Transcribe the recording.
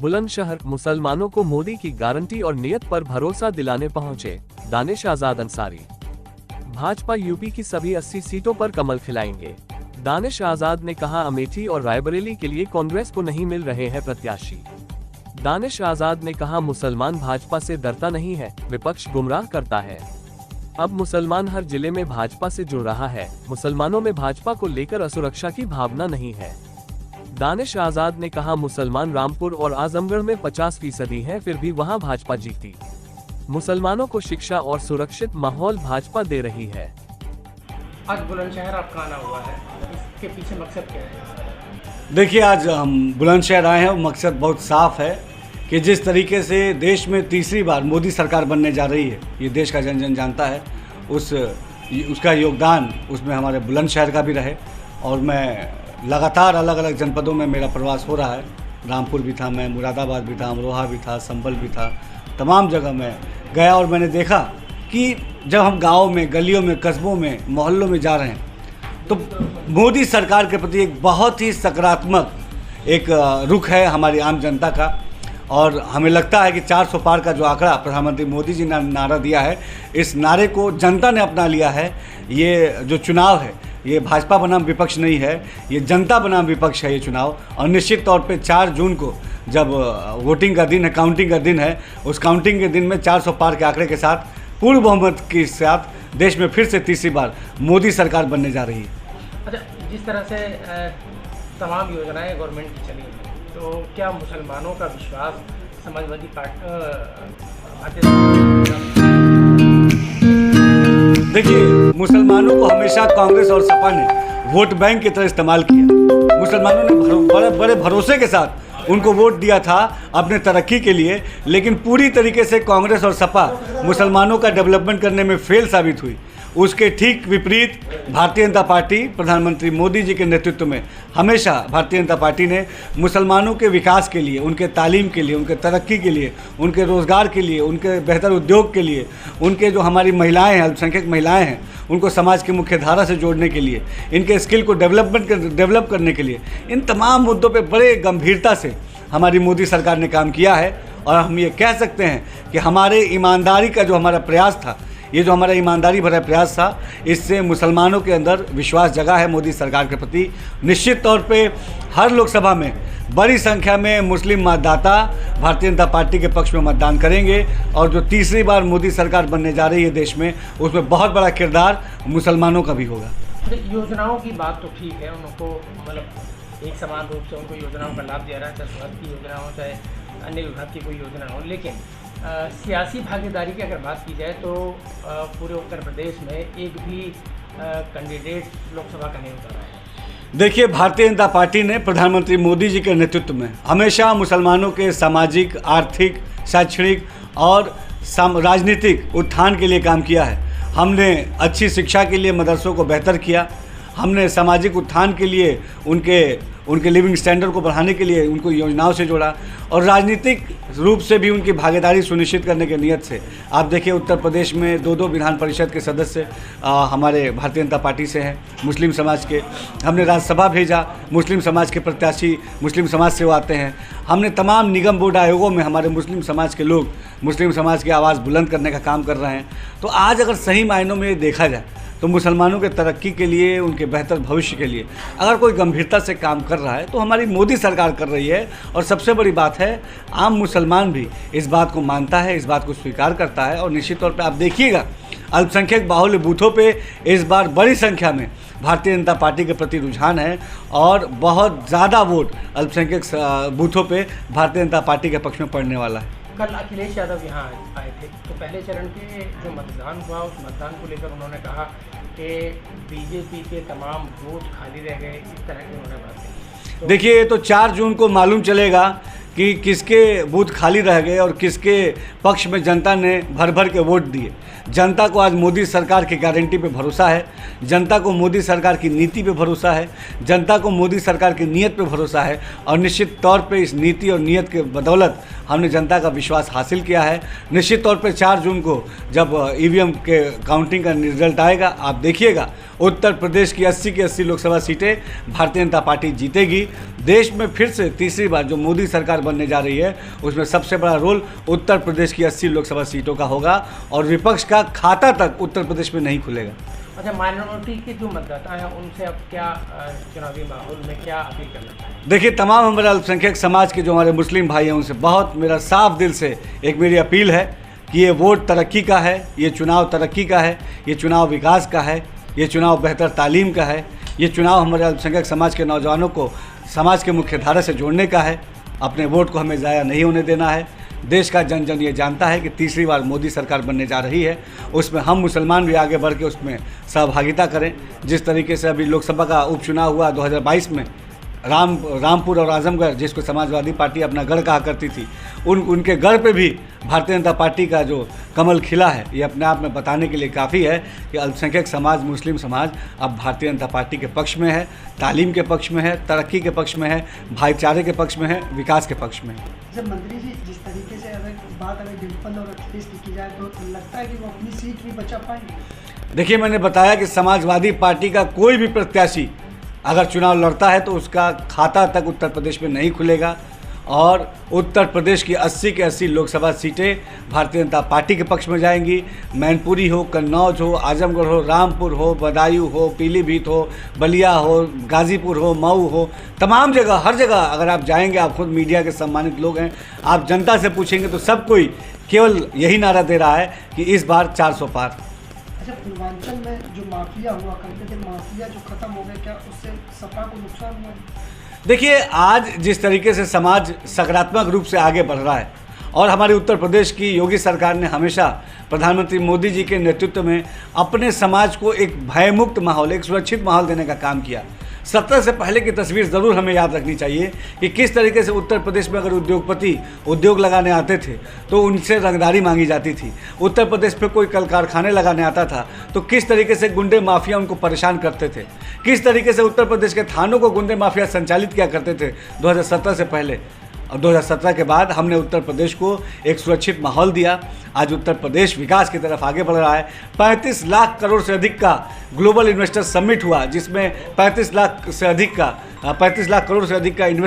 बुलंदशहर मुसलमानों को मोदी की गारंटी और नियत पर भरोसा दिलाने पहुंचे दानिश आजाद अंसारी। भाजपा यूपी की सभी 80 सीटों पर कमल खिलाएंगे। दानिश आजाद ने कहा, अमेठी और रायबरेली के लिए कांग्रेस को नहीं मिल रहे हैं प्रत्याशी। दानिश आजाद ने कहा, मुसलमान भाजपा से डरता नहीं है, विपक्ष गुमराह करता है। अब मुसलमान हर जिले में भाजपा से जुड़ रहा है। मुसलमानों में भाजपा को लेकर असुरक्षा की भावना नहीं है। दानिश आजाद ने कहा, मुसलमान रामपुर और आजमगढ़ में 50% हैं, फिर भी वहां भाजपा जीती। मुसलमानों को शिक्षा और सुरक्षित माहौल भाजपा दे रही है। आज बुलंदशहर आपका आना हुआ है, इसके पीछे मकसद क्या है? देखिए, आज हम बुलंदशहर आए हैं, मकसद बहुत साफ है कि जिस तरीके से देश में तीसरी बार मोदी सरकार बनने जा रही है, ये देश का जन जन जानता है। उसका योगदान उसमें हमारे बुलंदशहर का भी रहे। और मैं लगातार अलग अलग जनपदों में मेरा प्रवास हो रहा है। रामपुर भी था, मैं मुरादाबाद भी था, अमरोहा भी था, संभल भी था, तमाम जगह मैं गया और मैंने देखा कि जब हम गाँव में, गलियों में, कस्बों में, मोहल्लों में जा रहे हैं तो मोदी सरकार के प्रति एक बहुत ही सकारात्मक एक रुख है हमारी आम जनता का। और हमें लगता है कि 400 पार का जो आंकड़ा प्रधानमंत्री मोदी जी ने नारा दिया है, इस नारे को जनता ने अपना लिया है। ये जो चुनाव है, ये भाजपा बनाम विपक्ष नहीं है, ये जनता बनाम विपक्ष है ये चुनाव। और निश्चित तौर पे 4 जून को जब वोटिंग का दिन है, काउंटिंग का दिन है, उस काउंटिंग के दिन में 400 पार के आंकड़े के साथ पूर्ण बहुमत के साथ देश में फिर से तीसरी बार मोदी सरकार बनने जा रही है। अच्छा, जिस तरह से तमाम योजनाएं गवर्नमेंट की चली, तो क्या मुसलमानों का विश्वास समाजवादी पार्टी? देखिए, मुसलमानों को हमेशा कांग्रेस और सपा ने वोट बैंक की तरह इस्तेमाल किया। मुसलमानों ने बड़े भरोसे के साथ उनको वोट दिया था अपने तरक्की के लिए, लेकिन पूरी तरीके से कांग्रेस और सपा मुसलमानों का डेवलपमेंट करने में फेल साबित हुई। उसके ठीक विपरीत भारतीय जनता पार्टी प्रधानमंत्री मोदी जी के नेतृत्व में हमेशा भारतीय जनता पार्टी ने मुसलमानों के विकास के लिए, उनके तालीम के लिए, उनके तरक्की के लिए, उनके रोज़गार के लिए, उनके बेहतर उद्योग के लिए, उनके जो हमारी महिलाएं हैं, अल्पसंख्यक महिलाएं हैं, उनको समाज की मुख्य धारा से जोड़ने के लिए, इनके स्किल को डेवलप करने के लिए, इन तमाम मुद्दों पर बड़े गंभीरता से हमारी मोदी सरकार ने काम किया है। और हम ये कह सकते हैं कि हमारे ईमानदारी का जो हमारा प्रयास था, ये जो हमारा ईमानदारी भरा प्रयास था, इससे मुसलमानों के अंदर विश्वास जगा है मोदी सरकार के प्रति। निश्चित तौर पे हर लोकसभा में बड़ी संख्या में मुस्लिम मतदाता भारतीय जनता पार्टी के पक्ष में मतदान करेंगे। और जो तीसरी बार मोदी सरकार बनने जा रही है देश में, उसमें बहुत बड़ा किरदार मुसलमानों का भी होगा। योजनाओं की बात तो ठीक है, उनको मतलब एक समान रूप से उनको योजनाओं का लाभ दिया रहा है, चाहे स्वास्थ्य की योजना हो, चाहे अन्य विभाग की कोई योजना हो। लेकिन सियासी भागीदारी की अगर बात की जाए तो पूरे उत्तर प्रदेश में एक भी कैंडिडेट लोकसभा का नहीं उतरा है। देखिए, भारतीय जनता पार्टी ने प्रधानमंत्री मोदी जी के नेतृत्व में हमेशा मुसलमानों के सामाजिक, आर्थिक, शैक्षणिक और राजनीतिक उत्थान के लिए काम किया है। हमने अच्छी शिक्षा के लिए मदरसों को बेहतर किया, हमने सामाजिक उत्थान के लिए उनके लिविंग स्टैंडर्ड को बढ़ाने के लिए उनको योजनाओं से जोड़ा, और राजनीतिक रूप से भी उनकी भागीदारी सुनिश्चित करने की नीयत से आप देखिए उत्तर प्रदेश में 2 विधान परिषद के सदस्य हमारे भारतीय जनता पार्टी से हैं, मुस्लिम समाज के। हमने राज्यसभा भेजा, मुस्लिम समाज के प्रत्याशी मुस्लिम समाज से वो आते हैं। हमने तमाम निगम बोर्ड आयोगों में हमारे मुस्लिम समाज के लोग मुस्लिम समाज की आवाज़ बुलंद करने का काम कर रहे हैं। तो आज अगर सही मायनों में देखा जाए तो मुसलमानों के तरक्की के लिए, उनके बेहतर भविष्य के लिए अगर कोई गंभीरता से काम कर रहा है तो हमारी मोदी सरकार कर रही है। और सबसे बड़ी बात है, आम मुसलमान भी इस बात को मानता है, इस बात को स्वीकार करता है। और निश्चित तौर पे आप देखिएगा, अल्पसंख्यक बाहुल्य बूथों पे इस बार बड़ी संख्या में भारतीय जनता पार्टी के प्रति रुझान है और बहुत ज़्यादा वोट अल्पसंख्यक बूथों पे भारतीय जनता पार्टी के पक्ष में पड़ने वाला है। कल अखिलेश यादव यहाँ आए थे, तो पहले चरण के जो मतदान हुआ, उस मतदान को लेकर उन्होंने कहा कि बीजेपी के तमाम बूथ खाली रह गए, इस तरह की उन्होंने बात कही। तो देखिए, ये तो 4 जून को मालूम चलेगा कि किसके बूथ खाली रह गए और किसके पक्ष में जनता ने भर भर के वोट दिए। जनता को आज मोदी सरकार की गारंटी पे भरोसा है, जनता को मोदी सरकार की नीति पे भरोसा है, जनता को मोदी सरकार की नीयत पे भरोसा है। और निश्चित तौर पे इस नीति और नीयत के बदौलत हमने जनता का विश्वास हासिल किया है। निश्चित तौर पे 4 जून को जब ईवीएम के काउंटिंग का रिजल्ट आएगा, आप देखिएगा उत्तर प्रदेश की 80 की 80 लोकसभा सीटें भारतीय जनता पार्टी जीतेगी। देश में फिर से तीसरी बार जो मोदी सरकार बनने जा रही है उसमें सबसे बड़ा रोल उत्तर प्रदेश की 80 लोकसभा सीटों का होगा और विपक्ष का खाता तक उत्तर प्रदेश में नहीं खुलेगा। अच्छा, माइनॉरिटी के जो मतदाता हैं उनसे अब क्या चुनावी माहौल में क्या अपील करना चाहिए? देखिए, तमाम हमारे अल्पसंख्यक समाज के जो हमारे मुस्लिम भाई हैं उनसे बहुत मेरा साफ दिल से एक मेरी अपील है कि ये वोट तरक्की का है, ये चुनाव तरक्की का है, ये चुनाव विकास का है, ये चुनाव बेहतर तालीम का है, ये चुनाव हमारे अल्पसंख्यक समाज के नौजवानों को समाज के मुख्य धारा से जोड़ने का है। अपने वोट को हमें ज़ाया नहीं होने देना है। देश का जन जन ये जानता है कि तीसरी बार मोदी सरकार बनने जा रही है, उसमें हम मुसलमान भी आगे बढ़ के उसमें सहभागिता करें। जिस तरीके से अभी लोकसभा का उपचुनाव हुआ 2022 में रामपुर और आजमगढ़, जिसको समाजवादी पार्टी अपना गढ़ कहा करती थी, उनके गढ़ पे भी भारतीय जनता पार्टी का जो कमल खिला है, ये अपने आप में बताने के लिए काफ़ी है कि अल्पसंख्यक समाज, मुस्लिम समाज अब भारतीय जनता पार्टी के पक्ष में है, तालीम के पक्ष में है, तरक्की के पक्ष में है, भाईचारे के पक्ष में है, विकास के पक्ष में है। जब मंत्री जी जिस तरीके से अगर डिम्पल और अखिलेश की जाए तो लगता है कि वो अपनी सीट भी बचा पाएंगे? देखिए, मैंने बताया कि समाजवादी पार्टी का कोई भी प्रत्याशी अगर चुनाव लड़ता है तो उसका खाता तक उत्तर प्रदेश में नहीं खुलेगा और उत्तर प्रदेश की 80 की 80 लोकसभा सीटें भारतीय जनता पार्टी के पक्ष में जाएंगी। मैनपुरी हो, कन्नौज हो, आजमगढ़ हो, रामपुर हो, बदायूं हो, पीलीभीत हो, बलिया हो, गाजीपुर हो, मऊ हो, तमाम जगह, हर जगह अगर आप जाएंगे, आप खुद मीडिया के सम्मानित लोग हैं, आप जनता से पूछेंगे तो सब कोई केवल यही नारा दे रहा है कि इस बार 400 पार। अच्छा, पूर्वांचल में जो माफिया हुआ करते थे, माफिया जो खत्म हो गए, क्या उससे सपा को नुकसान हुआ? देखिए, आज जिस तरीके से समाज सकारात्मक रूप से आगे बढ़ रहा है और हमारे उत्तर प्रदेश की योगी सरकार ने हमेशा प्रधानमंत्री मोदी जी के नेतृत्व में अपने समाज को एक भयमुक्त माहौल, एक सुरक्षित माहौल देने का काम किया। 70 से पहले की तस्वीर ज़रूर हमें याद रखनी चाहिए कि किस तरीके से उत्तर प्रदेश में अगर उद्योगपति उद्योग लगाने आते थे तो उनसे रंगदारी मांगी जाती थी। उत्तर प्रदेश पे कोई कल कारखाने लगाने आता था तो किस तरीके से गुंडे माफिया उनको परेशान करते थे, किस तरीके से उत्तर प्रदेश के थानों को गुंडे माफिया संचालित किया करते थे 2017 से पहले। और 2017 के बाद हमने उत्तर प्रदेश को एक सुरक्षित माहौल दिया। आज उत्तर प्रदेश विकास की तरफ आगे बढ़ रहा है। 35 लाख करोड़ से अधिक का ग्लोबल इन्वेस्टर समिट हुआ, जिसमें 35 लाख करोड़ से अधिक का